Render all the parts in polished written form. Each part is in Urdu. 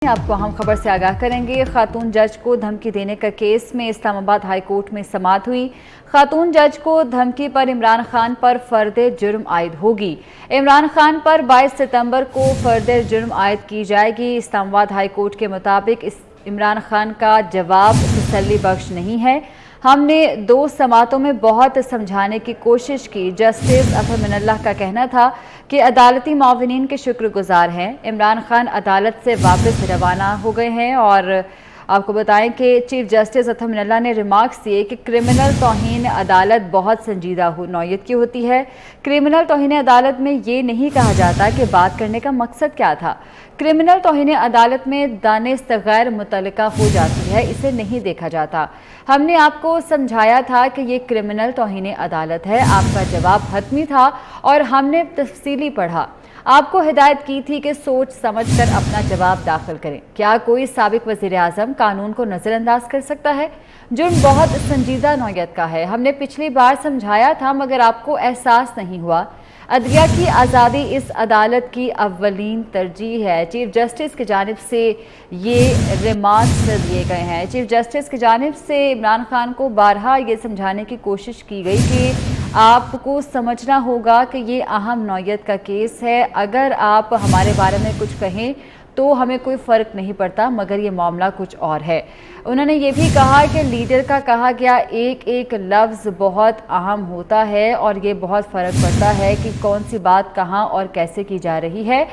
آپ کو اہم خبر سے آگاہ کریں گے۔ خاتون جج کو دھمکی دینے کا کیس میں اسلام آباد ہائی کورٹ میں سماعت ہوئی۔ خاتون جج کو دھمکی پر عمران خان پر فرد جرم عائد ہوگی۔ عمران خان پر 22 ستمبر کو فرد جرم عائد کی جائے گی۔ اسلام آباد ہائی کورٹ کے مطابق عمران خان کا جواب تسلی بخش نہیں ہے۔ ہم نے 2 سماعتوں میں بہت سمجھانے کی کوشش کی۔ جسٹس اطہر من اللہ کا کہنا تھا کہ عدالتی معاونین کے شکر گزار ہیں۔ عمران خان عدالت سے واپس روانہ ہو گئے ہیں اور آپ کو بتائیں کہ چیف جسٹس اطہر من اللہ نے ریمارکس دیے کہ کرمنل توہین عدالت بہت سنجیدہ نوعیت کی ہوتی ہے۔ کرمنل توہین عدالت میں یہ نہیں کہا جاتا کہ بات کرنے کا مقصد کیا تھا۔ کرمنل توہین عدالت میں دانست غیر متعلقہ ہو جاتی ہے، اسے نہیں دیکھا جاتا۔ ہم نے آپ کو سمجھایا تھا کہ یہ کرمنل توہین عدالت ہے، آپ کا جواب حتمی تھا اور ہم نے تفصیلی پڑھا۔ آپ کو ہدایت کی تھی کہ سوچ سمجھ کر اپنا جواب داخل کریں۔ کیا کوئی سابق وزیر اعظم قانون کو نظر انداز کر سکتا ہے؟ جرم بہت سنجیدہ نوعیت کا ہے۔ ہم نے پچھلی بار سمجھایا تھا مگر آپ کو احساس نہیں ہوا۔ عدلیہ کی آزادی اس عدالت کی اولین ترجیح ہے۔ چیف جسٹس کی جانب سے یہ ریمارکس دیے گئے ہیں۔ چیف جسٹس کی جانب سے عمران خان کو بارہا یہ سمجھانے کی کوشش کی گئی کہ آپ کو سمجھنا ہوگا کہ یہ اہم نوعیت کا کیس ہے۔ اگر آپ ہمارے بارے میں کچھ کہیں تو ہمیں کوئی فرق نہیں پڑتا مگر یہ معاملہ کچھ اور ہے۔ انہوں نے یہ بھی کہا کہ لیڈر کا کہا گیا ایک ایک لفظ بہت اہم ہوتا ہے اور یہ بہت فرق پڑتا ہے کہ کون سی بات کہاں اور کیسے کی جا رہی ہے۔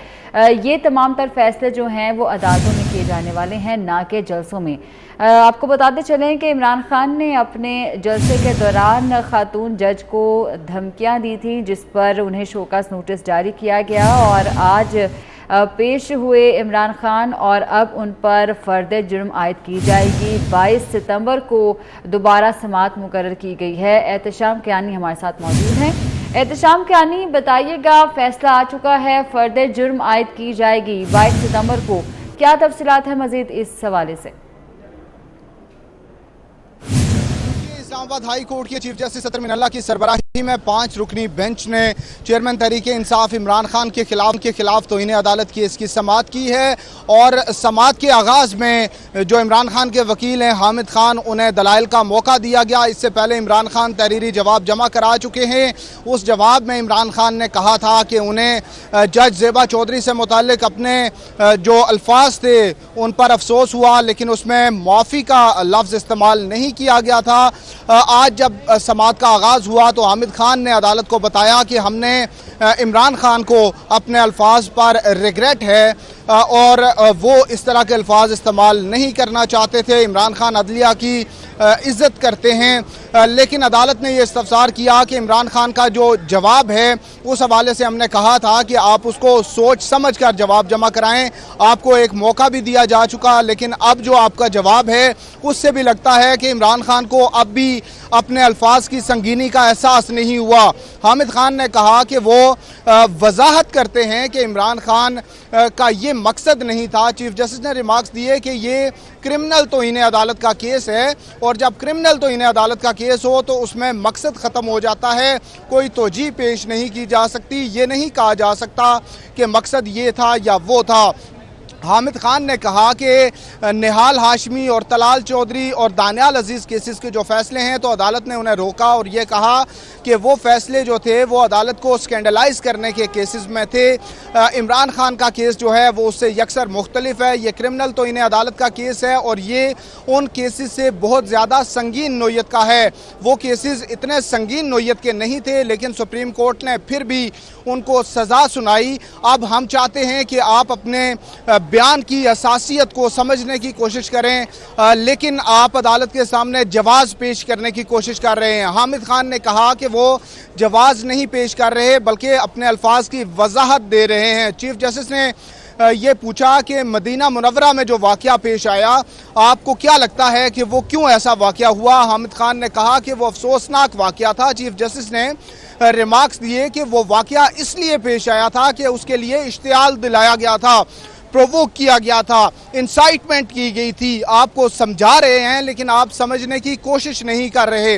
یہ تمام تر فیصلے جو ہیں وہ عدالتوں میں کیے جانے والے ہیں، نہ کہ جلسوں میں۔ آپ کو بتاتے چلیں کہ عمران خان نے اپنے جلسے کے دوران خاتون جج کو دھمکیاں دی تھیں جس پر انہیں شوکاز نوٹس جاری کیا گیا اور آج پیش ہوئے عمران خان اور اب ان پر فرد جرم عائد کی جائے گی۔ 22 ستمبر کو دوبارہ سماعت مقرر کی گئی ہے۔ احتشام کیانی ہمارے ساتھ موجود ہیں۔ احتشام کیانی بتائیے گا، فیصلہ آ چکا ہے، فرد جرم عائد کی جائے گی 22 ستمبر کو، کیا تفصیلات ہیں مزید اس حوالے سے؟ اسلام آباد ہائی کورٹ کے چیف جسٹس اطہر من اللہ کی سربراہی میں 5 رکنی بینچ نے چیئرمین تحریک انصاف عمران خان کے خلاف توہین عدالت کیس کی سماعت کی ہے اور سماعت کے آغاز میں جو عمران خان کے وکیل ہیں حامد خان، انہیں دلائل کا موقع دیا گیا۔ اس سے پہلے عمران خان تحریری جواب جمع کرا چکے ہیں۔ اس جواب میں عمران خان نے کہا تھا کہ انہیں جج زیبا چودھری سے متعلق اپنے جو الفاظ تھے ان پر افسوس ہوا، لیکن اس میں معافی کا لفظ استعمال نہیں کیا گیا تھا۔ آج جب سماعت کا آغاز ہوا تو حامد خان نے عدالت کو بتایا کہ ہم نے عمران خان کو اپنے الفاظ پر ریگریٹ ہے اور وہ اس طرح کے الفاظ استعمال نہیں کرنا چاہتے تھے۔ عمران خان عدلیہ کی عزت کرتے ہیں، لیکن عدالت نے یہ استفسار کیا کہ عمران خان کا جو جواب ہے اس حوالے سے ہم نے کہا تھا کہ آپ اس کو سوچ سمجھ کر جواب جمع کرائیں۔ آپ کو ایک موقع بھی دیا جا چکا، لیکن اب جو آپ کا جواب ہے اس سے بھی لگتا ہے کہ عمران خان کو اب بھی اپنے الفاظ کی سنگینی کا احساس نہیں ہوا۔ حامد خان نے کہا کہ وہ وضاحت کرتے ہیں کہ عمران خان کا یہ مقصد نہیں تھا۔ چیف جسٹس نے ریمارکس دیے کہ یہ کرمنل توہین عدالت کا کیس ہے اور جب کرمنل توہین عدالت کا کیس ہو تو اس میں مقصد ختم ہو جاتا ہے، کوئی توجیہ پیش نہیں کی جا سکتی، یہ نہیں کہا جا سکتا کہ مقصد یہ تھا یا وہ تھا۔ حامد خان نے کہا کہ نہال ہاشمی اور طلال چودھری اور دانیال عزیز کیسز کے جو فیصلے ہیں تو عدالت نے انہیں روکا اور یہ کہا کہ وہ فیصلے جو تھے وہ عدالت کو سکینڈلائز کرنے کے کیسز میں تھے۔ عمران خان کا کیس جو ہے وہ اس سے یکسر مختلف ہے، یہ کرمنل توہین عدالت کا کیس ہے اور یہ ان کیسز سے بہت زیادہ سنگین نوعیت کا ہے۔ وہ کیسز اتنے سنگین نوعیت کے نہیں تھے لیکن سپریم کورٹ نے پھر بھی ان کو سزا سنائی۔ اب ہم چاہتے ہیں کہ آپ اپنے بیان کی اساسیت کو سمجھنے کی کوشش کریں، لیکن آپ عدالت کے سامنے جواز پیش کرنے کی کوشش کر رہے ہیں۔ حامد خان نے کہا کہ وہ جواز نہیں پیش کر رہے بلکہ اپنے الفاظ کی وضاحت دے رہے ہیں۔ چیف جسٹس نے یہ پوچھا کہ مدینہ منورہ میں جو واقعہ پیش آیا آپ کو کیا لگتا ہے کہ وہ کیوں ایسا واقعہ ہوا؟ حامد خان نے کہا کہ وہ افسوسناک واقعہ تھا۔ چیف جسٹس نے ریمارکس دیے کہ وہ واقعہ اس لیے پیش آیا تھا کہ اس کے لیے اشتعال دلایا گیا تھا، پرووک کیا گیا تھا، انسائٹمنٹ کی گئی تھی۔ آپ کو سمجھا رہے ہیں لیکن آپ سمجھنے کی کوشش نہیں کر رہے۔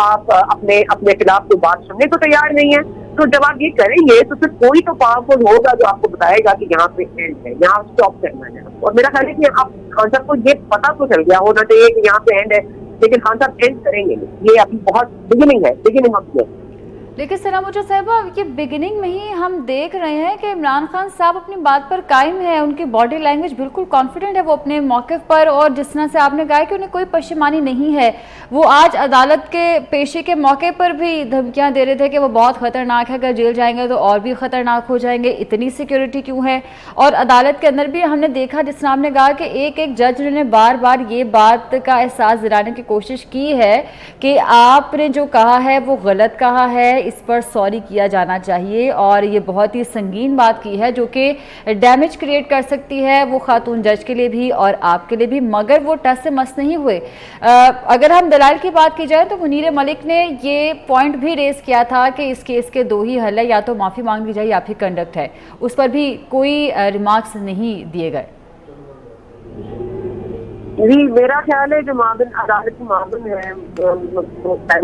آپ اپنے خلاف کوئی بات سننے کو تیار نہیں ہے. تو جب آپ یہ کریں گے تو پھر کوئی تو پاورفل ہوگا جو آپ کو بتائے گا کہ یہاں پہ اینڈ ہے, یہاں اسٹاپ کرنا ہے. اور میرا خیال ہے کہ آپ خان صاحب کو یہ پتا تو چل گیا ہونا چاہیے کہ یہاں پہ اینڈ ہے, لیکن خان صاحب اینڈ کریں گے نہیں. یہ ابھی بہت بگننگ ہے, بگننگ آف ہے. لیکن سلام مجھے صاحبہ یہ بگننگ میں ہی ہم دیکھ رہے ہیں کہ عمران خان صاحب اپنی بات پر قائم ہے, ان کی باڈی لینگویج بالکل کانفیڈنٹ ہے وہ اپنے موقف پر, اور جس طرح سے آپ نے کہا کہ انہیں کوئی پشیمانی نہیں ہے. وہ آج عدالت کے پیشی کے موقع پر بھی دھمکیاں دے رہے تھے کہ وہ بہت خطرناک ہے, اگر جیل جائیں گے تو اور بھی خطرناک ہو جائیں گے, اتنی سیکیورٹی کیوں ہے. اور عدالت کے اندر بھی ہم نے دیکھا جس طرح آپ نے کہا کہ ایک جج نے بار بار یہ بات کا احساس دلانے کی کوشش کی ہے کہ آپ نے جو کہا ہے وہ غلط کہا ہے, اس پر سوری کیا جانا چاہیے, اور یہ بہت ہی سنگین بات کی ہے جو کہ ڈیمیج کریٹ کر سکتی ہے وہ خاتون جج کے لیے بھی اور آپ کے لیے بھی. مگر وہ ٹس سے مس نہیں ہوئے. اگر ہم دلائل کی بات کی جائے تو منیر ملک نے یہ پوائنٹ بھی ریز کیا تھا کہ اس کیس کے دو ہی حل ہے, یا تو معافی مانگ لی جائے یا پھر کنڈکٹ ہے. اس پر بھی کوئی ریمارکس نہیں دیے گئے. جی میرا خیال ہے جو معاون عدالت کے معاون ہیں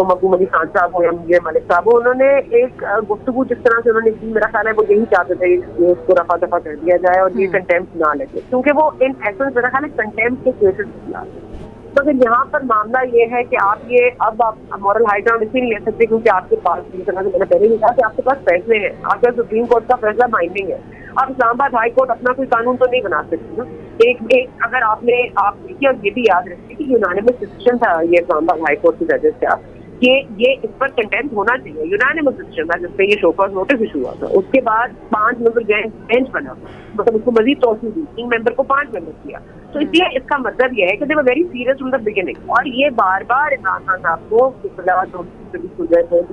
محبوب علی خان صاحب ہو یا منیر ملک صاحب ہو, انہوں نے ایک گفتگو جس طرح سے انہوں نے کی, میرا خیال ہے وہ یہی چاہتے تھے کہ اس کو رفع دفع کر دیا جائے اور یہ کنٹیمپٹ نہ لگے, کیونکہ وہ ان ایسنس میرا خیال ہے کنٹیمپٹ کے کیسز کیا. تو پھر یہاں پر معاملہ یہ ہے کہ آپ مورل ہائی گراؤنڈ اسی نہیں لے سکتے کیونکہ آپ کے پاس, جس طرح سے میں نے پہلے نہیں کہا کہ آپ کے پاس فیصلے ہیں, آپ کا سپریم کورٹ کا فیصلہ بائنڈنگ ہے. آپ اسلام آباد ہائی کورٹ اپنا کوئی قانون تو نہیں بنا سکتی نا. اگر آپ دیکھیے, اور یہ بھی یاد رکھیے کہ یونانیمس ڈیسیژن تھا یہ اسلام آباد ہائی کورٹ کے ججز کا کہ یہ اس پر کنٹینٹ ہونا چاہیے. یونانیمس ڈیسیژن تھا جس پہ یہ شو کاز نوٹس ایشو ہوا تھا. اس کے بعد 5 ممبر بینچ بنا, مطلب اس کو مزید توسیع دی, 3 ممبر کو 5 ممبر کیا. تو اس لیے اس کا مطلب یہ ہے کہ they were very serious from the beginning. اور یہ بار بار عمران خان صاحب کو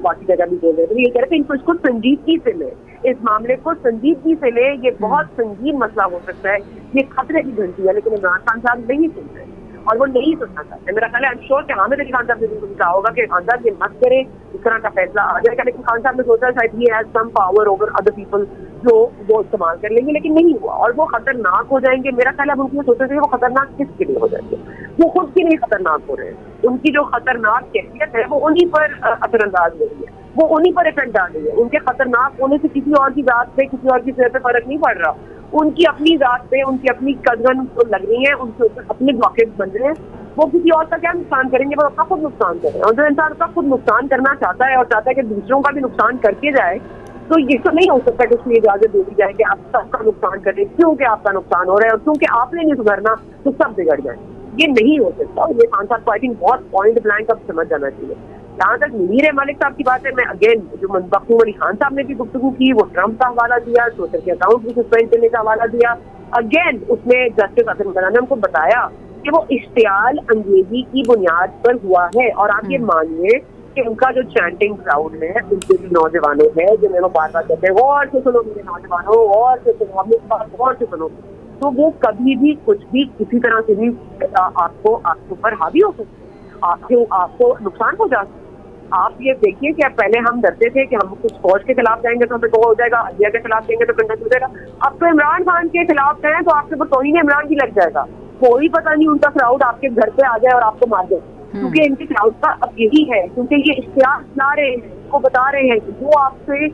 باقی جگہ بھی بول رہے تھے, یہ کہہ رہے تھے اس کو سنجیدگی سے لیں, اس معاملے کو سنجیدگی سے لیں, یہ بہت سنگین مسئلہ ہو سکتا ہے, یہ خطرے کی گھنٹی ہے. لیکن عمران خان صاحب نہیں سن رہے اور وہ نہیں سننا چاہتے. میرا خیال ہے I'm sure کہ حامد علی خان صاحب نے بھی کہا ہوگا کہ خان صاحب یہ مت کرے, اس طرح کا فیصلہ آ جائے گا. لیکن خان صاحب نے سوچا شاید he has some power over other people جو وہ استعمال کر لیں گے, لیکن نہیں ہوا اور وہ خطرناک ہو جائیں گے. میرا خیال ہے اب ان کو سوچا کہ وہ خطرناک کس کے لیے ہو جائیں گے, وہ خود کے لیے خطرناک ہو رہے ہیں. ان کی جو خطرناک کیفیت ہے وہ انہیں پر اثر انداز ہو رہی ہے, وہ انہیں پر افیکٹ ڈال رہی ہے. ان کے خطرناک ہونے سے کسی اور کی ذات پہ, کسی اور کی صحت پہ فرق نہیں پڑ رہا. ان کی اپنی ذات پہ, ان کی اپنی قدرن لگ رہی ہیں, ان کے اپنے بلاکیج بن رہے ہیں. وہ کسی اور کا کیا نقصان کریں گے, وہ اپنا خود نقصان کریں. اور جو انسان اپنا خود نقصان کرنا چاہتا ہے اور چاہتا ہے کہ دوسروں کا بھی نقصان کر کے جائے, تو یہ تو نہیں ہو سکتا کہ اس میں اجازت دے دی جائے کہ آپ سب کا نقصان کریں, کیونکہ آپ کا نقصان ہو رہا ہے اور کیونکہ آپ نے نہیں سدھرنا تو سب بگڑ جائیں. یہ نہیں ہو سکتا. یہ خان صاحب کو آئی تھنک بہت پوائنٹ بلینک اب سمجھ جانا چاہیے. جہاں تک منیر ملک صاحب کی بات ہے, میں اگین جو محبوب علی خان صاحب نے بھی گفتگو کی, وہ ٹرمپ کا حوالہ دیا, ٹویٹر کے اکاؤنٹ کو سسپینڈ کرنے کا حوالہ دیا. اگین اس میں جسٹس اسد مدنی نے ہم کو بتایا کہ وہ اشتعال انگیزی کی بنیاد پر ہوا ہے. اور آپ یہ مانیے کہ ان کا جو چینٹنگ کراؤڈ ہے, ان کے جو نوجوانوں ہے جنہیں وہ بار بار کہتے ہیں غور سے سنو میرے نوجوانوں, غور سے سنو, ہم اس بات غور سے سنو, تو وہ کبھی بھی کچھ بھی کسی طرح سے بھی آپ کے اوپر حاوی ہو سکتے, آپ کو نقصان پہنچا سکتے. آپ یہ دیکھیے کہ پہلے ہم ڈرتے تھے کہ ہم کچھ فوج کے خلاف جائیں گے تو ہمیں ہو جائے گا, عدلیہ کے خلاف جائیں گے تو کنڈکٹ ہو جائے گا. اب تو عمران خان کے خلاف ہیں تو آپ کے توہین عمران کی لگ جائے گا. کوئی پتہ نہیں ان کا کراؤڈ آپ کے گھر پہ آ جائے اور آپ کو مار دے, کیونکہ ان کے کراؤڈ کا اب یہی ہے, کیونکہ یہ اشتہار لا رہے ہیں, اس کو بتا رہے ہیں کہ جو آپ سے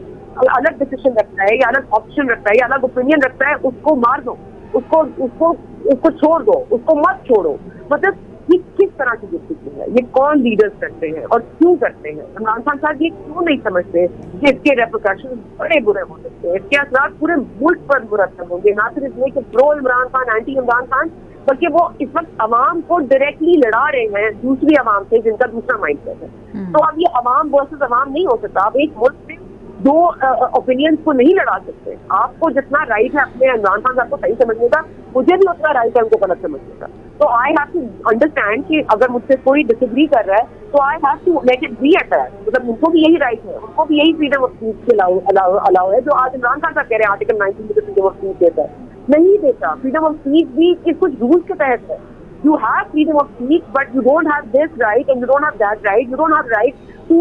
الگ ڈیسیشن رکھتا ہے یا الگ آپشن رکھتا ہے یا الگ اوپینین رکھتا ہے, اس کو مار دو, اس کو چھوڑ دو, اس کو مت چھوڑو. مطلب یہ کس طرح کی گفتگو ہے, یہ کون لیڈرز کرتے ہیں اور کیوں کرتے ہیں. عمران خان صاحب یہ کیوں نہیں سمجھتے کہ اس کے ریپرکشن بڑے برے ہو سکتے ہیں, اس کے اثرات پورے ملک پر مرتب ہوں گے, نہ صرف یہ کہ پرو عمران خان اینٹی عمران خان, بلکہ وہ اس وقت عوام کو ڈائریکٹلی لڑا رہے ہیں دوسری عوام سے جن کا دوسرا مائنڈ سیٹ ہے. تو اب یہ عوام ورسز عوام نہیں ہو سکتا. آپ ایک ملک سے دو اوپینینس کو نہیں لڑا سکتے. آپ کو جتنا رائٹ ہے اپنے عمران خان صاحب کو صحیح سمجھنے کا, مجھے بھی اتنا رائٹ ہے ان کو غلط سمجھنے کا. تو آئی ہیو ٹو انڈرسٹینڈ کہ اگر مجھ سے کوئی ڈس ایگری کر رہا ہے تو I have to let it be at that. مطلب ان کو بھی یہی رائٹ ہے, ان کو بھی یہی فریڈم آف اسپیچ الاؤ ہے جو آج عمران خان صاحب کہہ رہے ہیں آرٹیکل 19 میں فریڈم آف اسپیچ دیتا ہے. نہیں دیتا. فریڈم آف اسپیچ بھی کچھ رولس کے تحت ہے. You have freedom of speech, but you don't have this right and you don't have that right. You don't have right to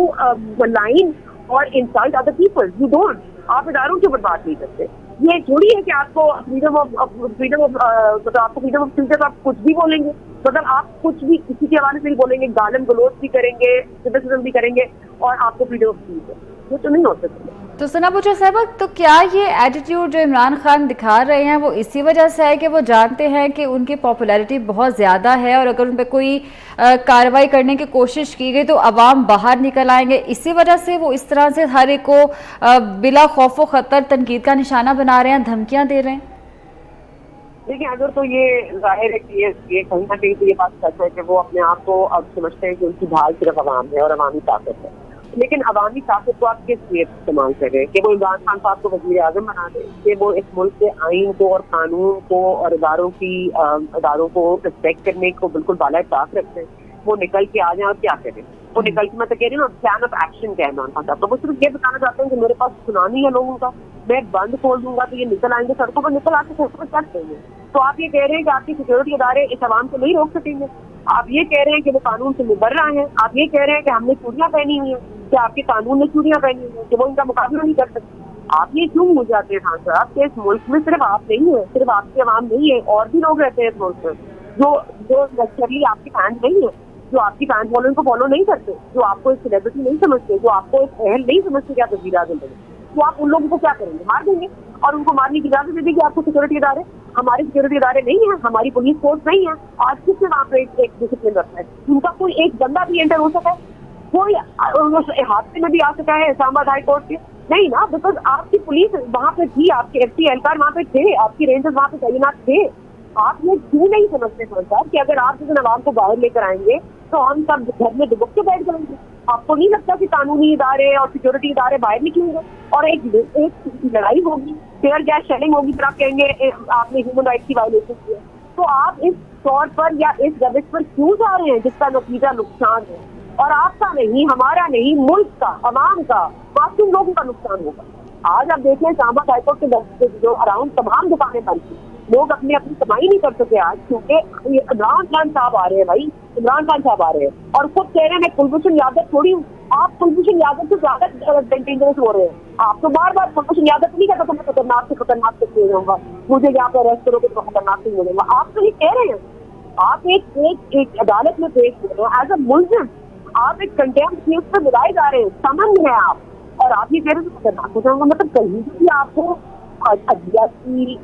malign or insult other people. You don't. آپ اداروں کے اوپر بات نہیں کرتے. یہ تھوڑی ہے کہ آپ کو فریڈم آف مطلب آپ کو فریڈم آف اسپیچ آپ کچھ بھی بولیں گے, مطلب آپ کچھ بھی کسی کے حوالے سے بھی بولیں گے, گالم گلوچ بھی کریں گے, کرٹیسزم بھی کریں گے, اور آپ کو فریڈم آف اسپیچ ہے. یہ تو نہیں ہو سکتا. تو ثنا بچا صاحبہ, تو کیا یہ ایٹیٹیوڈ جو عمران خان دکھا رہے ہیں وہ اسی وجہ سے ہے کہ وہ جانتے ہیں کہ ان کی پاپولیرٹی بہت زیادہ ہے, اور اگر ان پہ کوئی کارروائی کرنے کی کوشش کی گئی تو عوام باہر نکل آئیں گے, اسی وجہ سے وہ اس طرح سے ہر ایک کو بلا خوف و خطر تنقید کا نشانہ بنا رہے ہیں, دھمکیاں دے رہے ہیں؟ دیکھیں, اگر تو یہ ظاہر ہے کہ یہ کہیں نہ کہیں تو یہ بات سچ ہے کہ وہ اپنے آپ کو اب سمجھتے ہیں کہ ان کی ڈھال صرف عوام ہے اور عوامی طاقت ہے. لیکن عوامی طاقت کو آپ کس لیے استعمال کریں کہ وہ عمران خان صاحب کو وزیر اعظم بنا دیں, کہ وہ اس ملک کے آئین کو اور قانون کو اور اداروں کو رسپیکٹ کرنے کو بالکل بالائے طاق رکھتے ہیں, وہ نکل کے آ جائیں اور کیا کریں. وہ نکل کے, میں تو کہہ رہی ہوں نا, پلان آف ایکشن کیا ہے عمران خان صاحب. تو وہ صرف یہ بتانا چاہتے ہیں کہ میرے پاس سنانی ہے لوگوں کا, میں بند کھول دوں گا تو یہ نکل آئیں گے سڑکوں پر, نکل آ کے سڑکوں پر چل دیں گے. تو آپ یہ کہہ رہے ہیں کہ آپ کی سیکورٹی ادارے اس عوام کو نہیں روک سکیں گے. آپ یہ کہہ رہے ہیں کہ وہ قانون سے مبرہ ہیں. آپ یہ کہہ رہے ہیں کہ ہم نے چوڑیاں پہنی ہوئی ہیں, کہ آپ کے قانون نے چوڑیاں پہنی ہوئی ہیں, کہ وہ ان کا مقابلہ نہیں کر سکتے. آپ یہ کیوں ہو جاتے ہیں خان صاحب کہ اس ملک میں صرف آپ نہیں ہیں, صرف آپ کے عوام نہیں ہے, اور بھی لوگ رہتے ہیں اس ملک میں جو نیچرلی آپ کے فینس نہیں ہیں, جو آپ کی فین فالوئنگ کو فالو نہیں کرتے, جو آپ کو ایک سیلیبریٹی نہیں سمجھتے, جو آپ کو ایک اہل نہیں سمجھتے کہ آپ وزیر اعظم بنے. تو آپ ان لوگوں کو کیا کریں گے؟ مار دیں گے. اور ان کو مارنے کی اجازت دے دیں گے آپ کو سیکورٹی ادارے. ہمارے سیکورٹی ادارے نہیں ہیں, ہماری پولیس فورس نہیں ہے. آج کس نے وہاں پہ ایک ڈسپلن رکھا ہے؟ ان کا کوئی ایک بندہ بھی انٹر ہو سکا ہے؟ کوئی حادثے میں بھی آ سکا ہے اسلام آباد ہائی کورٹ کے؟ نہیں نا, بیکاز آپ کی پولیس وہاں پہ تھی, آپ کے ایف سی اہلکار وہاں پہ تھے, آپ کی رینجرز وہاں پہ تعینات تھے. آپ یہ کیوں نہیں سمجھتے صاحب کہ اگر آپ جس دن عوام کو باہر لے کر آئیں گے تو ہم سب گھر میں دبک کے بیٹھ جائیں گے؟ آپ کو نہیں لگتا کہ قانونی ادارے اور سیکورٹی ادارے باہر نکلیں گے اور ایک لڑائی ہوگی, ٹیئر گیس شیلنگ ہوگی, پھر آپ کہیں گے آپ نے ہیومن رائٹس کی وائلیشن کی ہے؟ تو آپ اس طور پر یا اس روش پر کیوں جا رہے ہیں جس کا نتیجہ نقصان ہے, اور آپ کا نہیں, ہمارا نہیں, ملک کا, عوام کا, معصوم لوگوں کا نقصان ہوگا. آج آپ دیکھ لیں اسلام آباد ہائی کورٹ کے جو اراؤنڈ تمام دکانیں بند تھی, لوگ اپنی کمائی نہیں کر سکے آج, کیونکہ عمران خان صاحب آ رہے ہیں. بھائی عمران خان صاحب آ رہے ہیں اور خود کہہ رہے ہیں میں کلبھوشن یادو تھوڑی ہوں. آپ کلبھوشن یادو سے زیادہ ڈینجرس ہو رہے ہیں. آپ تو بار بار کلبھوشن یادو نہیں کہتا تو میں خطرناک سے لے جاؤں گا, مجھے یہاں پہ اریسٹ کرو گے تو خطرناک سے لے جاؤں گا. آپ تو یہ کہہ رہے ہیں, آپ ایک عدالت میں پیش کر رہے ہیں ایز اے ملزم, آپ ایک کنٹیمپٹ کیس پہ بلائے جا رہے ہیں, سمن ہیں آپ, اور آپ یہ کہہ رہے ہیں تو خطرناک ہو جاؤں گا. مطلب کہیں بھی آپ کو عدلیہ کی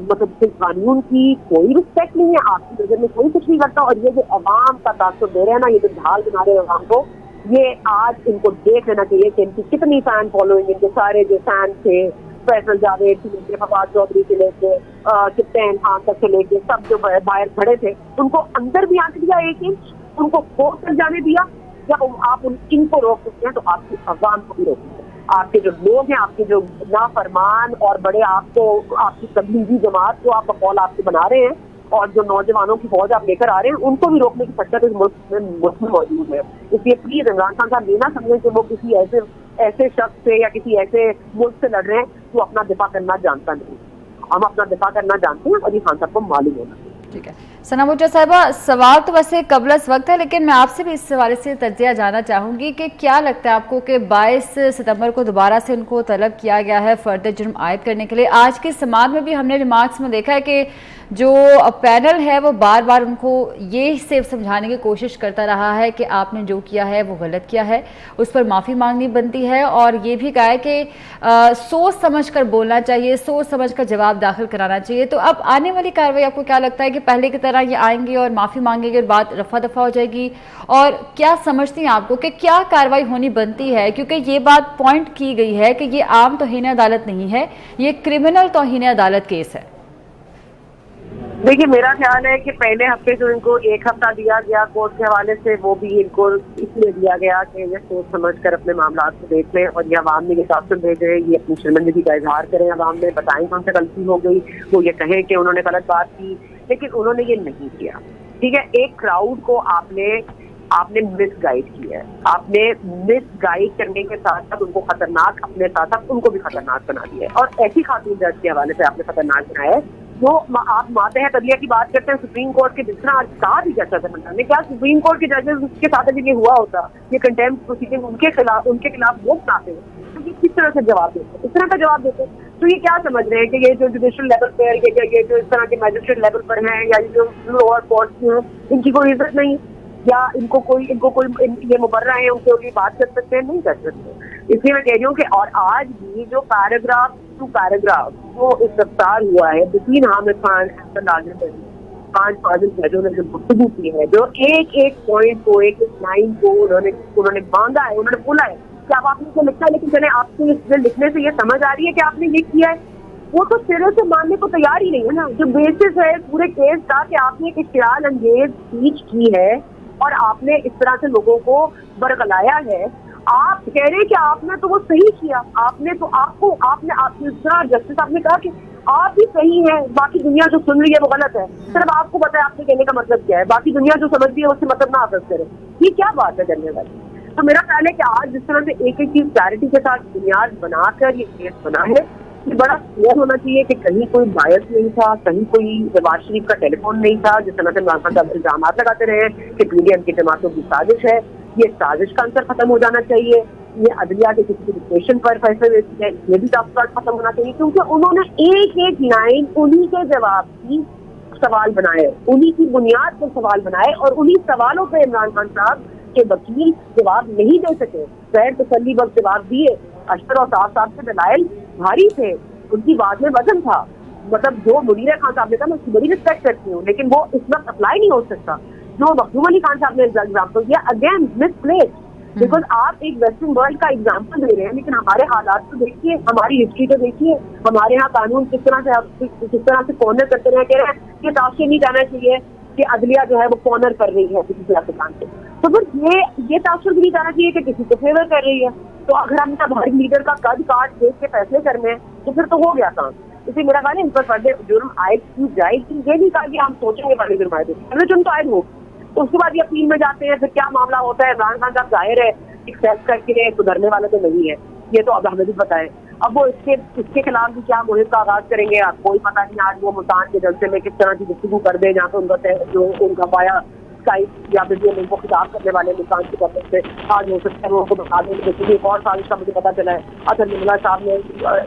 مطلب قانون کی کوئی رسپیکٹ نہیں ہے, آپ کی نظر میں کوئی کچھ نہیں کرتا. اور یہ جو عوام کا تاثر دے رہے ہیں نا, یہ جو ڈھال بنا رہے ہیں عوام کو, یہ آج ان کو دیکھ لینا چاہیے کہ ان کی کتنی فین فالوئنگ, ان کے سارے جو فین تھے فیصل جاوید سے لے کے فواد چودھری سے لے کے کپتان خان تک سے لے کے سب جو باہر کھڑے تھے, ان کو اندر بھی آنے دیا ایک انچ, ان کو کورٹ تک جانے دیا. جب آپ ان کو روک سکتے ہیں تو آپ کی عوام کو بھی روک سکتے ہیں. آپ کے جو لوگ ہیں, آپ کے جو نافرمان اور بڑے آپ کو, آپ کی تبلیغی جماعت کو آپ بقول آپ سے بنا رہے ہیں, اور جو نوجوانوں کی فوج آپ لے کر آ رہے ہیں, ان کو بھی روکنے کی سکت اس ملک میں موجود ہے. اس لیے پلیز عمران خان صاحب یہ نہ سمجھیں کہ وہ کسی ایسے شخص سے یا کسی ایسے ملک سے لڑ رہے ہیں جو اپنا دفاع کرنا جانتا نہیں. ہم اپنا دفاع کرنا جانتے ہیں اور یہ خان صاحب کو معلوم ہونا چاہیے. ٹھیک ہے ثنا بچا صاحبہ, سوال تو ویسے قبل از وقت ہے, لیکن میں آپ سے بھی اس حوالے سے تجزیہ جاننا چاہوں گی کہ کیا لگتا ہے آپ کو کہ 22 ستمبر کو دوبارہ سے ان کو طلب کیا گیا ہے فردِ جرم عائد کرنے کے لیے. آج کی سماعت میں بھی ہم نے ریمارکس میں دیکھا ہے کہ جو پینل ہے وہ بار بار ان کو یہ صرف سمجھانے کی کوشش کرتا رہا ہے کہ آپ نے جو کیا ہے وہ غلط کیا ہے, اس پر معافی مانگنی بنتی ہے, اور یہ بھی کہا ہے کہ سوچ سمجھ کر بولنا چاہیے, سوچ سمجھ کر جواب داخل کرانا چاہیے. تو اب آنے والی کارروائی آپ کو کیا لگتا ہے کہ پہلے کی طرح یہ آئیں گے اور معافی مانگیں گے اور بات رفع دفع ہو جائے گی, اور کیا سمجھتی ہیں آپ کو کہ کیا کارروائی ہونی بنتی ہے؟ کیونکہ یہ بات پوائنٹ کی گئی ہے کہ یہ عام توہین عدالت نہیں ہے, یہ کرمنل توہین عدالت کیس ہے. دیکھیے میرا خیال ہے کہ پہلے ہفتے جو ان کو 1 ہفتہ دیا گیا کورٹ کے حوالے سے, وہ بھی ان کو اس لیے دیا گیا کہ یہ سوچ سمجھ کر اپنے معاملات کو دیکھ لیں, اور یہ عوام میں یہ تاثر بھیجے, یہ اپنی شرمندگی کا اظہار کریں, عوام میں بتائیں کون سے غلطی ہو گئی, وہ یہ کہیں کہ انہوں نے غلط بات کی, لیکن انہوں نے یہ نہیں کیا. ٹھیک ہے, ایک کراؤڈ کو آپ نے مس گائیڈ کیا ہے, آپ نے مس گائیڈ کرنے کے ساتھ ساتھ ان کو خطرناک, اپنے ساتھ ساتھ ان کو بھی خطرناک بنا دیا ہے. اور ایسی خاتون جج کے حوالے سے آپ نے خطرناک بنایا ہے جو آپ ماتحت عدلیہ کی بات کرتے ہیں, سپریم کورٹ کے جس طرح آج کہا بھی جج نے, کیا سپریم کورٹ کے ججز کے ساتھ اگر یہ ہوا ہوتا, یہ کنٹیمپٹ پروسیڈنگ ان کے خلاف وہ بناتے ہیں, تو یہ کس طرح سے جواب دیتے, اس طرح کا جواب دیتے. تو یہ کیا سمجھ رہے ہیں کہ یہ جو جوڈیشل لیول پہ یہ جو اس طرح کے میجسٹریٹ لیول پر ہیں یا جو لوور کورٹس ہیں ان کی کوئی عزت نہیں، یا ان کو کوئی یہ مبرہ ہیں ان کے لیے بات کر سکتے ہیں؟ نہیں کر سکتے۔ اس لیے میں کہہ رہی ہوں کہ اور آج بھی جو پیراگراف ٹو پیراگراف جو استفسار ہوا ہے بٹوین حامد خان اینڈ ناظر علی، 5 فاضل ججوں نے جو گفتگو کی ہے، جو ایک پوائنٹ کو ایک لائن کو انہوں نے باندھا ہے، انہوں نے بولا ہے کہ اب آپ نے کو لکھا ہے، لیکن چلے آپ کو اس لکھنے سے یہ سمجھ آ رہی ہے کہ آپ نے یہ کیا ہے، وہ تو سرے سے ماننے کو تیار ہی نہیں ہے نا۔ جو بیسس ہے پورے کیس کا کہ آپ نے ایک اشتعال انگیز اسپیچ کی ہے اور آپ نے اس طرح سے لوگوں کو برگلایا ہے، آپ کہہ رہے ہیں کہ آپ نے تو وہ صحیح کیا، آپ نے تو آپ نے اس طرح جسٹس آپ نے کہا کہ آپ ہی صحیح ہیں، باقی دنیا جو سن رہی ہے وہ غلط ہے، صرف آپ کو پتا ہے آپ کے کہنے کا مطلب کیا ہے، باقی دنیا جو سمجھ رہی ہے اس سے مطلب نہ اخذ کرے۔ یہ کیا بات ہے کرنے والی؟ تو میرا خیال ہے کہ آج جس طرح سے ایک چیز کلیئرٹی کے ساتھ بنیاد بنا کر یہ کیس بنا ہے، یہ بڑا کلیئر ہونا چاہیے کہ کہیں کوئی بائس نہیں تھا، کہیں کوئی نواز شریف کا ٹیلی فون نہیں تھا، جس طرح سے عمران خان صاحب الزامات لگاتے رہے کہ پی ڈی ایم کی جماعتوں کی سازش ہے، یہ سازش کا عنصر ختم ہو جانا چاہیے، یہ عدلیہ کے کسی ڈکٹیشن پر فیصلے یہ بھی تعلقات ختم ہونا چاہیے، کیونکہ انہوں نے ایک لائن انہی کے جواب کی سوال بنائے، انہی کی بنیاد پر سوال بنائے، اور انہی سوالوں پہ عمران خان صاحب کے وکیل جواب نہیں دے سکے، غیر تسلی بخش جواب دیے۔ اشتر اور صاحب سے دلائل بھاری تھے، ان کی بات میں وزن تھا، مطلب جو منیر خان صاحب نے کہا میں اس کی بڑی رسپیکٹ کرتی ہوں، لیکن وہ اس وقت اپلائی نہیں ہو سکتا جو مخدوم علی خان صاحب نے ایگزامپل دیا، اگین مس پلیس، بیکاز آپ ایک ویسٹرن ورلڈ کا ایگزامپل دے رہے ہیں، لیکن ہمارے حالات کو دیکھیے، ہماری ہسٹری کو دیکھیے، ہمارے یہاں قانون کس طرح سے کارنر کرتے رہے، کہہ رہے ہیں کہ تاثر نہیں جانا چاہیے کہ عدلیہ جو ہے وہ کارنر کر رہی ہے کسی سیاستدان سے، تو پھر یہ تاثر بھی نہیں جانا چاہیے کہ کسی کو فیور کر رہی ہے۔ تو اگر ہم نے ہر لیڈر کا قد کاٹ دیکھ کے فیصلے کرنے ہیں تو پھر تو ہو گیا کام۔ اسی میرا خیال ہے ان پر فرد جرم عائد کی جائے گی، یہ نہیں کہا کہ ہم سوچیں گے فرد جرم عائد ہوگی، جرم تو عائد ہو، تو اس کے بعد یہ اپیل میں جاتے ہیں، پھر کیا معاملہ ہوتا ہے؟ عمران خان صاحب ظاہر ہے ایکسپٹ کر کے سدھرنے والا تو نہیں ہے، یہ تو اب ہمیں بھی پتا ہے، اب وہ اس کے خلاف بھی کیا مہم کا آغاز کریں گے، آپ کوئی پتہ نہیں۔ آج وہ ملتان کے جلسے میں کس طرح کی گفتگو کر دیں جہاں پہ ان کا جو ان کا پایا اسکائپ یا ویڈیو لنک کو خطاب کرنے والے ملتان کی طرف سے آج ہو سکتا ہے وہ ان کو بتا دیں کہ ایک اور سازش کا مجھے پتا چلا ہے، اطہر مملہ صاحب نے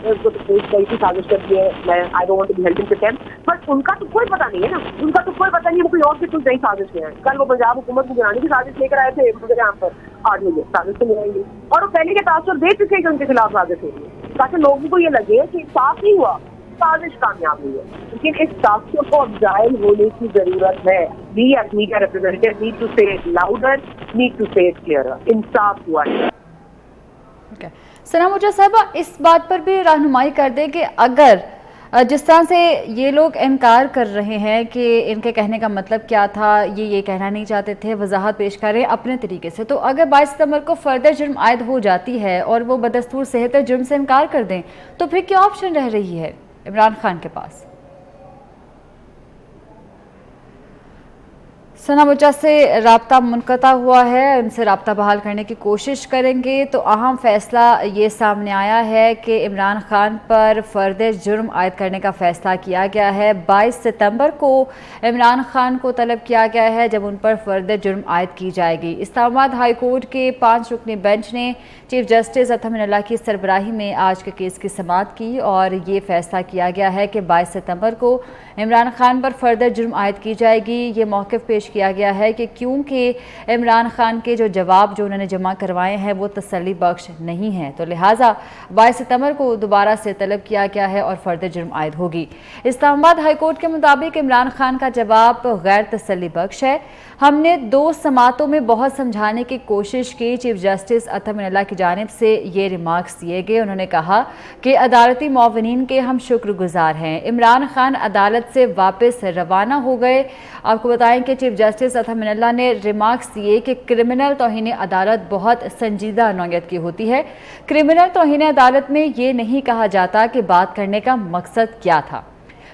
اس کو کئی سی سازش کر دی ہے، میں I don't want to be held in to team, but ان کا تو کوئی پتہ نہیں ہے نا، ان کا تو کوئی پتہ نہیں ہے وہ کوئی اور سے کچھ نئی سازش میں ہے۔ کل وہ پنجاب حکومت کو گرانے کی سازش لے کر آئے تھے مجھے یہاں پر، آج مجھے سازش تو ملیں گی، اور وہ پہلے کے تاثر دے چکے کہ ان کے خلاف سازش ہوئی ہے، تاکہ لوگوں کو یہ لگے کہ صاف نہیں ہوا، سازش کامیاب ہوئی ہے۔ لیکن اس تاثر کو اب جائل ہونے کی ضرورت ہے۔ We as media representatives need to say it louder, need to say it clearer. انصاف ہوا ہے۔ ثنا مرجا صاحبہ اس بات پر بھی رہنمائی کر دیں کہ اگر جس طرح سے یہ لوگ انکار کر رہے ہیں کہ ان کے کہنے کا مطلب کیا تھا، یہ کہنا نہیں چاہتے تھے، وضاحت پیش کریں اپنے طریقے سے، تو اگر 22 ستمبر کو فرد جرم عائد ہو جاتی ہے اور وہ بدستور صحت جرم سے انکار کر دیں تو پھر کیا آپشن رہ رہی ہے عمران خان کے پاس؟ ثنا مرجا سے رابطہ منقطع ہوا ہے، ان سے رابطہ بحال کرنے کی کوشش کریں گے، تو اہم فیصلہ یہ سامنے آیا ہے کہ عمران خان پر فرد جرم عائد کرنے کا فیصلہ کیا گیا ہے۔ 22 ستمبر کو عمران خان کو طلب کیا گیا ہے جب ان پر فرد جرم عائد کی جائے گی۔ اسلام آباد ہائی کورٹ کے 5 رکنی بینچ نے چیف جسٹس اطہر من اللہ کی سربراہی میں آج کے کیس کی سماعت کی اور یہ فیصلہ کیا گیا ہے کہ 22 ستمبر کو عمران خان پر فرد جرم عائد کی جائے گی۔ یہ موقف پیش کیا گیا ہے کہ کیونکہ عمران خان کے جو جواب جو انہوں نے جمع کروائے ہیں وہ تسلی بخش نہیں ہیں، تو لہٰذا 22 ستمبر کو دوبارہ سے طلب کیا گیا ہے اور فرد جرم عائد ہوگی۔ اسلام آباد ہائی کورٹ کے مطابق عمران خان کا جواب غیر تسلی بخش ہے۔ ہم نے 2 سماعتوں میں بہت سمجھانے کی کوشش کی، چیف جسٹس اطہر من اللہ کی جانب سے یہ ریمارکس دیے گئے۔ انہوں نے کہا کہ عدالتی معاونین کے ہم شکر گزار ہیں۔ عمران خان عدالت سے واپس روانہ ہو گئے۔ آپ کو بتائیں کہ چیف جسٹس اطہر من اللہ نے ریمارکس دیے کہ کرمنل توہین عدالت بہت سنجیدہ نوعیت کی ہوتی ہے۔ کرمنل توہین عدالت میں یہ نہیں کہا جاتا کہ بات کرنے کا مقصد کیا تھا۔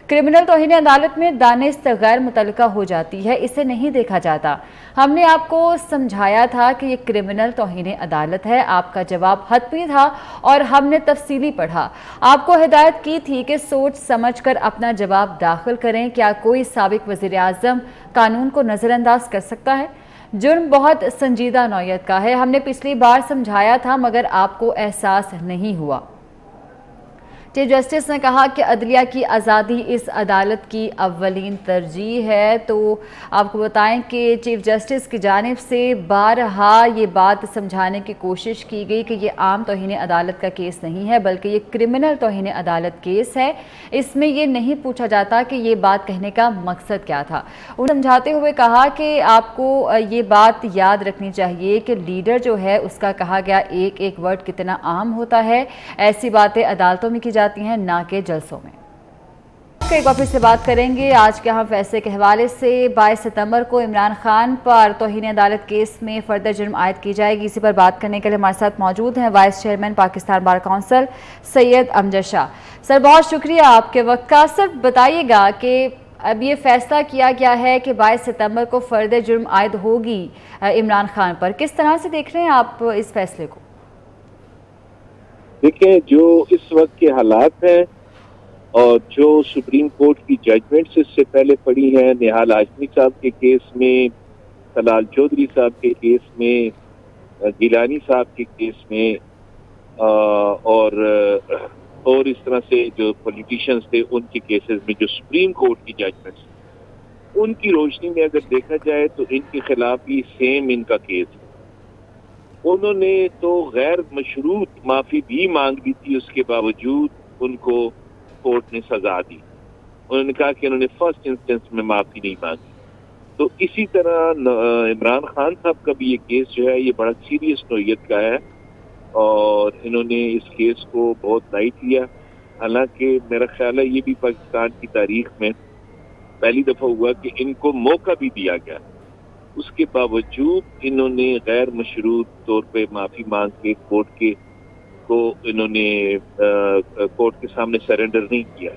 کرمنل توہین عدالت میں دانست غیر متعلقہ ہو جاتی ہے، اسے نہیں دیکھا جاتا۔ ہم نے آپ کو سمجھایا تھا کہ یہ کرمنل توہین عدالت ہے، آپ کا جواب حتمی تھا اور ہم نے تفصیلی پڑھا۔ آپ کو ہدایت کی تھی کہ سوچ سمجھ کر اپنا جواب داخل کریں۔ کیا کوئی سابق وزیر اعظم قانون کو نظر انداز کر سکتا ہے؟ جرم بہت سنجیدہ نوعیت کا ہے، ہم نے پچھلی بار سمجھایا تھا مگر آپ کو احساس نہیں ہوا۔ چیف جسٹس نے کہا کہ عدلیہ کی آزادی اس عدالت کی اولین ترجیح ہے. تو آپ کو بتائیں کہ چیف جسٹس کی جانب سے بارہا یہ بات سمجھانے کی کوشش کی گئی کہ یہ عام توہین عدالت کا کیس نہیں ہے بلکہ یہ کرمنل توہین عدالت کیس ہے. اس میں یہ نہیں پوچھا جاتا کہ یہ بات کہنے کا مقصد کیا تھا. انہوں نے سمجھاتے ہوئے کہا کہ آپ کو یہ بات یاد رکھنی چاہیے کہ لیڈر جو ہے اس کا کہا گیا ایک ایک ورڈ کتنا عام ہوتا ہے. ایسی باتیں عدالتوں میں کی جاتی ہیں نہ کہ جلسوں میں. ایک بار پھر سے بات کریں گے آج کے اہم فیصلے کے حوالے سے. 22 ستمبر کو عمران خان پر توہین عدالت کیس میں فردِ جرم عائد کی جائے گی. اسی پر بات کرنے کے لیے ہمارے ساتھ موجود ہیں vice chairman Pakistan bar council Syed Amjad Shah. Sir بہت شکریہ آپ کے وقت کا. سر بتائیے گا کہ اب یہ فیصلہ کیا گیا ہے کہ 22 ستمبر کو فردِ جرم عائد ہوگی عمران خان پر. کس طرح سے دیکھ رہے ہیں آپ اس فیصلے کو؟ دیکھیں جو اس وقت کے حالات ہیں اور جو سپریم کورٹ کی ججمنٹس اس سے پہلے پڑی ہیں نہال ہاشمی صاحب کے کیس میں، طلال چودھری صاحب کے کیس میں، گیلانی صاحب کے کیس میں اور اس طرح سے جو پولیٹیشنز تھے ان کے کیسز میں جو سپریم کورٹ کی ججمنٹس ان کی روشنی میں اگر دیکھا جائے تو ان کے خلاف بھی سیم ان کا کیس ہے. انہوں نے تو غیر مشروط معافی بھی مانگ دی تھی، اس کے باوجود ان کو کورٹ نے سزا دی. انہوں نے کہا کہ انہوں نے فرسٹ انسٹنس میں معافی نہیں مانگی. تو اسی طرح عمران خان صاحب کا بھی یہ کیس جو ہے یہ بڑا سیریس نوعیت کا ہے اور انہوں نے اس کیس کو بہت لائٹ لیا. حالانکہ میرا خیال ہے یہ بھی پاکستان کی تاریخ میں پہلی دفعہ ہوا کہ ان کو موقع بھی دیا گیا، اس کے باوجود انہوں نے غیر مشروط طور پہ معافی مانگ کے انہوں نے کورٹ کے سامنے سرنڈر نہیں کیا.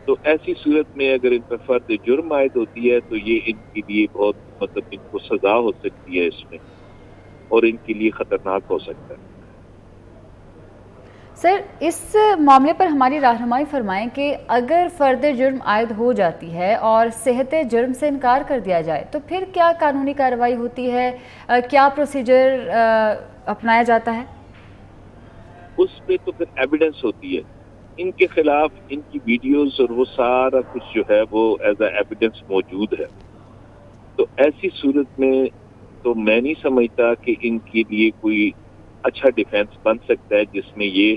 تو ایسی صورت میں اگر ان پر فرد جرم عائد ہوتی ہے تو یہ ان کے لیے بہت ان کو سزا ہو سکتی ہے اس میں اور ان کے لیے خطرناک ہو سکتا ہے. سر اس معاملے پر ہماری رہنمائی فرمائیں کہ اگر فرد جرم عائد ہو جاتی ہے اور صحت جرم سے انکار کر دیا جائے تو پھر کیا قانونی کارروائی ہوتی ہے، کیا پروسیجر اپنایا جاتا ہے؟ اس پہ تو پھر ایویڈنس ہوتی ہے ان کے خلاف، ان کی ویڈیوز اور وہ سارا کچھ جو ہے وہ ایز اے ایویڈنس موجود ہے. تو ایسی صورت میں تو میں نہیں سمجھتا کہ ان کے لیے کوئی اچھا ڈیفینس بن سکتا ہے جس میں یہ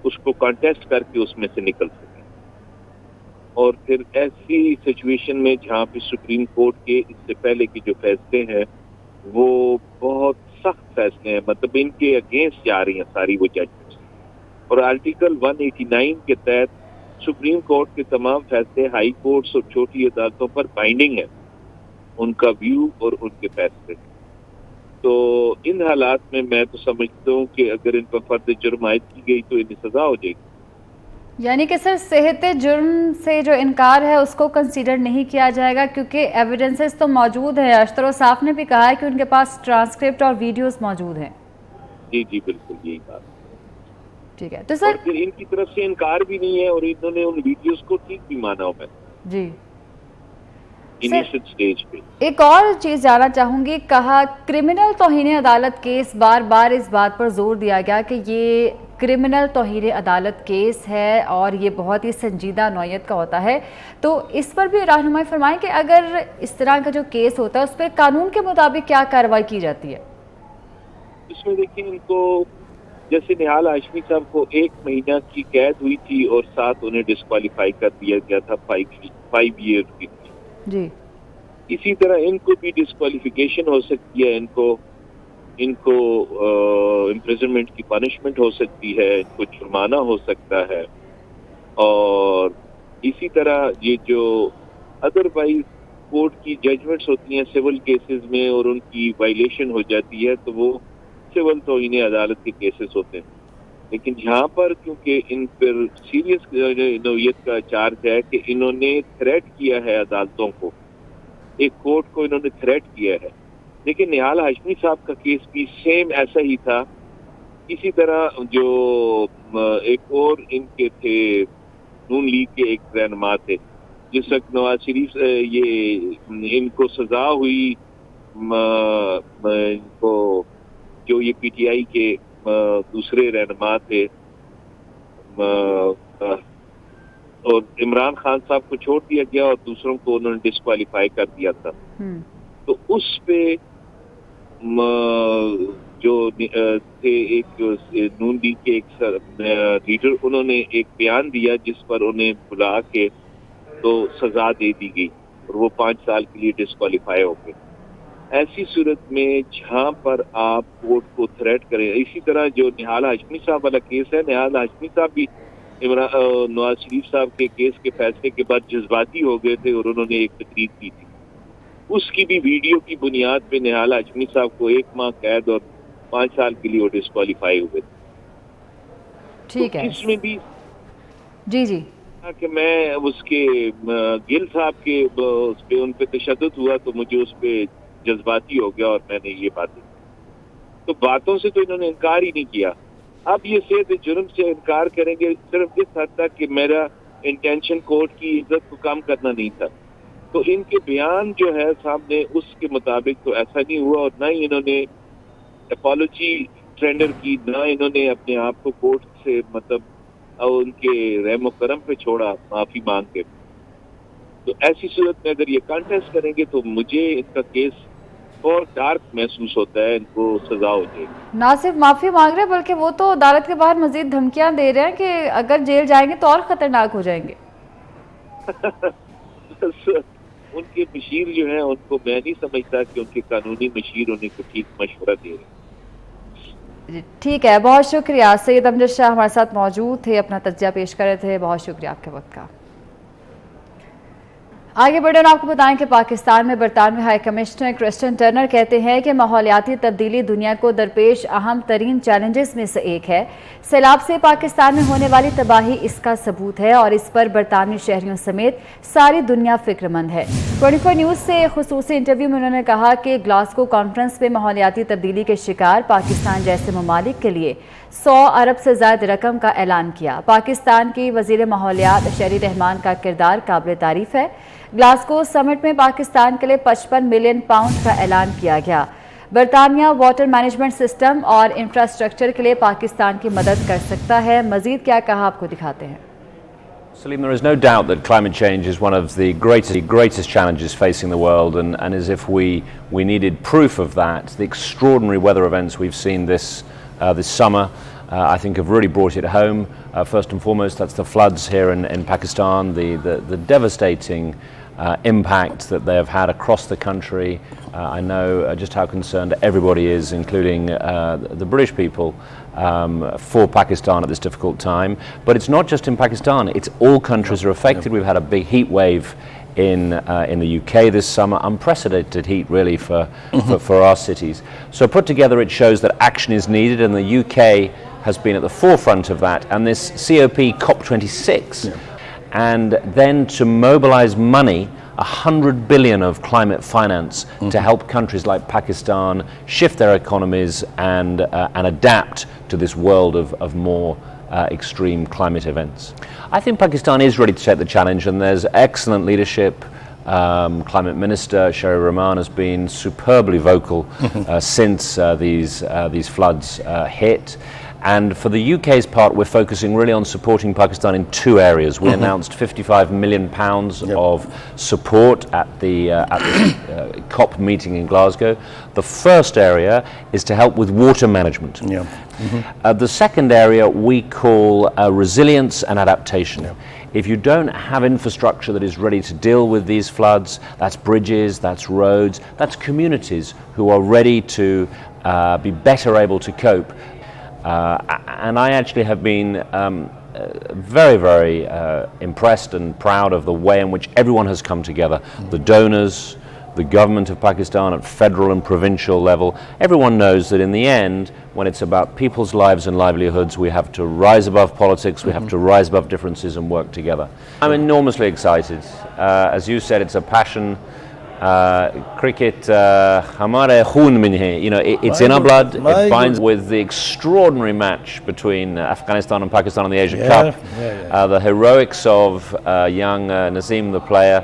اس کو کانٹیسٹ کر کے اس میں سے نکل سکے. اور پھر ایسی سچویشن میں جہاں پہ سپریم کورٹ کے اس سے پہلے کے جو فیصلے ہیں وہ بہت سخت فیصلے ہیں، مطلب ان کے اگینسٹ جا رہی ہیں ساری وہ ججمنٹس. اور آرٹیکل 189 کے تحت سپریم کورٹ کے تمام فیصلے ہائی کورٹس اور چھوٹی عدالتوں پر بائنڈنگ ہیں، ان کا ویو اور ان کے فیصلے. تو ان حالات میں میں تو سمجھتا ہوں کہ اگر ان پر فرد جرم عائد کی گئی تو انہیں سزا ہو جائے گی. یعنی کہ سر صحت جرم سے جو انکار ہے اس کو کنسیڈر نہیں کیا جائے گا کیونکہ ایویڈنسز تو موجود ہیں. اشتر و صاف نے بھی کہا ہے کہ ان کے پاس ٹرانسکرپٹ اور ویڈیوز موجود ہیں. جی بالکل یہی بات. ٹھیک ہے. تو سر پھر ان کی طرف سے انکار بھی نہیں ہے اور انہوں نے ان ویڈیوز کو ٹھیک بھی مانا ہو. میں جی انیشل سٹیج پہ ایک اور چیز جاننا چاہوں گی، کہا کرمنل توہین عدالت کیس، بار بار اس بات پر زور دیا گیا کہ یہ کرمنل توہین عدالت کیس ہے اور یہ بہت ہی سنجیدہ نوعیت کا ہوتا ہے. تو اس پر بھی رہنمائی فرمائیں کہ اگر اس طرح کا جو کیس ہوتا ہے اس پہ قانون کے مطابق کیا کارروائی کی جاتی ہے؟ اس میں دیکھیں ان کو جیسے نہال ہاشمی صاحب کو 1 مہینہ کی قید ہوئی تھی اور 7 انہیں ڈسکوالیفائی کر دیا گیا تھا 5 ایئر کی. جی اسی طرح ان کو بھی ڈسکوالیفیکیشن ہو سکتی ہے، ان کو امپریزنمنٹ کی پنشمنٹ ہو سکتی ہے، ان کو جرمانہ ہو سکتا ہے. اور اسی طرح یہ جو ادروائز کورٹ کی ججمنٹس ہوتی ہیں سول کیسز میں اور ان کی وائلیشن ہو جاتی ہے تو وہ سول توہین عدالت کے کیسز ہوتے ہیں. لیکن یہاں پر کیونکہ ان پر سیریس نوعیت کا چارج ہے کہ انہوں نے تھریٹ کیا ہے عدالتوں کو، ایک کورٹ کو انہوں نے تھریٹ کیا ہے. لیکن نہال ہاشمی صاحب کا کیس بھی سیم ایسا ہی تھا. اسی طرح جو ایک اور ان کے تھے نون لیگ کے ایک رہنما تھے جس وقت نواز شریف یہ ان کو سزا ہوئی، ان کو جو یہ پی ٹی آئی کے دوسرے رہنما تھے اور عمران خان صاحب کو چھوڑ دیا گیا اور دوسروں کو انہوں نے ڈسکوالیفائی کر دیا تھا. تو اس پہ جو تھے ایک نون لیگ کے ایک لیڈر, انہوں نے ایک بیان دیا جس پر انہیں بلا کے تو سزا دے دی گئی اور وہ 5 سال کے لیے ڈسکوالیفائی ہو گئے. ایسی صورت میں جہاں پر آپ کورٹ کو تھریٹ کریں, اسی طرح جو نہال ہاشمی صاحب والا کیس ہے, نہال ہاشمی صاحب بھی نواز شریف صاحب کے کیس کے فیصلے کے بعد جذباتی ہو گئے تھے اور انہوں نے ایک تقریر کی تھی. اس کی بھی ویڈیو کی بنیاد پہ نہال ہاشمی صاحب کو 1 ماہ قید اور 5 سال کے لیے وہ ڈسکوالیفائی ہوئے تھے. ٹھیک ہے, اس میں بھی جی کہ میں اس کے گل صاحب کے اس پہ ان پہ تشدد ہوا تو مجھے اس پہ جذباتی ہو گیا اور میں نے یہ باتیں, تو باتوں سے تو انہوں نے انکار ہی نہیں کیا. اب یہ صحت جرم سے انکار کریں گے صرف اس حد تک کہ میرا انٹینشن کورٹ کی عزت کو کم کرنا نہیں تھا. تو ان کے بیان جو ہے سامنے اس کے مطابق تو ایسا نہیں ہوا, اور نہ ہی انہوں نے اپالوجی ٹرینڈر کی, نہ انہوں نے اپنے آپ کو کورٹ سے مطلب ان کے رحم و کرم پہ چھوڑا معافی مانگ کے. تو ایسی صورت میں اگر یہ کانٹیسٹ کریں گے تو مجھے ان کا کیس اور ڈارک محسوس ہوتا ہے, ان کو سزا ہو جائے گی. نہ صرف معافی مانگ رہے ہیں بلکہ وہ تو عدالت کے باہر مزید دھمکیاں دے رہے ہیں کہ اگر جیل جائیں گے تو اور خطرناک ہو جائیں گے. ان کے مشیر جو ہیں ان کو میں نہیں سمجھتا کہ ان کے قانونی مشیر انہیں کو ٹھیک مشورہ دے رہے ہیں. ٹھیک ہے, بہت شکریہ. سید امجد شاہ ہمارے ساتھ موجود تھے, اپنا تجزیہ پیش کر رہے تھے. بہت شکریہ آپ کے وقت کا. آگے بڑھے اور آپ کو بتائیں کہ پاکستان میں برطانوی ہائی کمشنر کرسٹن ٹرنر کہتے ہیں کہ ماحولیاتی تبدیلی دنیا کو درپیش اہم ترین چیلنجز میں سے ایک ہے. سیلاب سے پاکستان میں ہونے والی تباہی اس کا ثبوت ہے اور اس پر برطانوی شہریوں سمیت ساری دنیا فکر مند ہے. 24 نیوز سے خصوصی انٹرویو میں انہوں نے کہا کہ گلاسگو کانفرنس میں ماحولیاتی تبدیلی کے شکار پاکستان جیسے ممالک کے لیے 100 ارب سے زائد رقم کا اعلان کیا. پاکستان کی وزیر ماحولیات شہری رحمان کا کردار قابل تعریف ہے. گلاسگو سمٹ میں پاکستان کے لیے 55 ملین پاؤنڈ کا اعلان کیا گیا. برطانیہ واٹر مینجمنٹ سسٹم اور انفراسٹرکچر کے لیے پاکستان کی مدد کر سکتا ہے. مزید کیا کہا آپ کو دکھاتے ہیں. Salim, there is no doubt that climate change is one of the greatest challenges facing the world, and as if we needed proof of that, the extraordinary weather events we've seen this summer I think have really brought it home. First and foremost, that's the floods here in Pakistan, the devastating impact that they have had across the country. I know just how concerned everybody is, including the British people, for Pakistan at this difficult time. But it's not just in Pakistan, it's all countries are affected. We've had a big heat wave in the UK this summer, unprecedented heat really for our cities. So put together it shows that action is needed, and the UK has been at the forefront of that, and this COP COP26 and then to mobilize money, 100 billion of climate finance to help countries like Pakistan shift their economies and adapt to this world of more extreme climate events. I think Pakistan is ready to take the challenge, and there's excellent leadership. Climate Minister Sherry Rahman has been superbly vocal since these floods hit. And for the UK's part, we're focusing really on supporting Pakistan in 2 areas. We announced £55 million of support at the COP meeting in Glasgow. The first area is to help with water management. The second area we call resilience and adaptation. If you don't have infrastructure that is ready to deal with these floods, that's bridges, that's roads, that's communities who are ready to be better able to cope. And I actually have been very, very impressed and proud of the way in which everyone has come together. The donors, the government of Pakistan at federal and provincial level. Everyone knows that in the end, when it's about people's lives and livelihoods, we have to rise above politics, we have to rise above differences and work together. I'm enormously excited. As you said, it's a passion. Cricket, hamare khoon mein hai, it's in our blood. It binds with the extraordinary match between Afghanistan and Pakistan in the Asia Cup. The heroics of young Naseem, the player,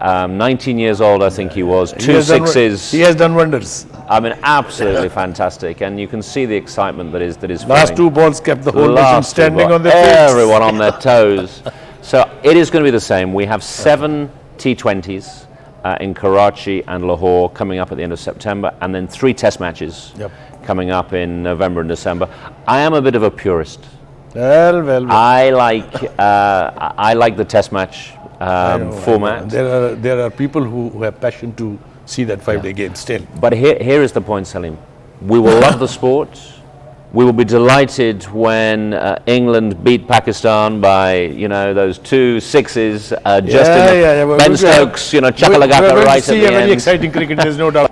19 years old, I think he was. He Two has done- sixes. He has done wonders. I mean, absolutely fantastic, and you can see the excitement that is Last flowing. two balls kept the whole nation Last two standing balls. on their feet. Everyone on their toes. So it is going to be the same. We have 7 T20s in Karachi and Lahore coming up at the end of September, and then 3 test matches Yep. coming up in November and December. I am a bit of a purist. Well. I like the test match format. There are people who have passion to see that 5-day game still. But here is the point, Salim. We will love the sport. We will be delighted when England beat Pakistan by, those 2 sixes. Ben Stokes, chakalagaka right at see the a very end. exciting cricket, there's no doubt.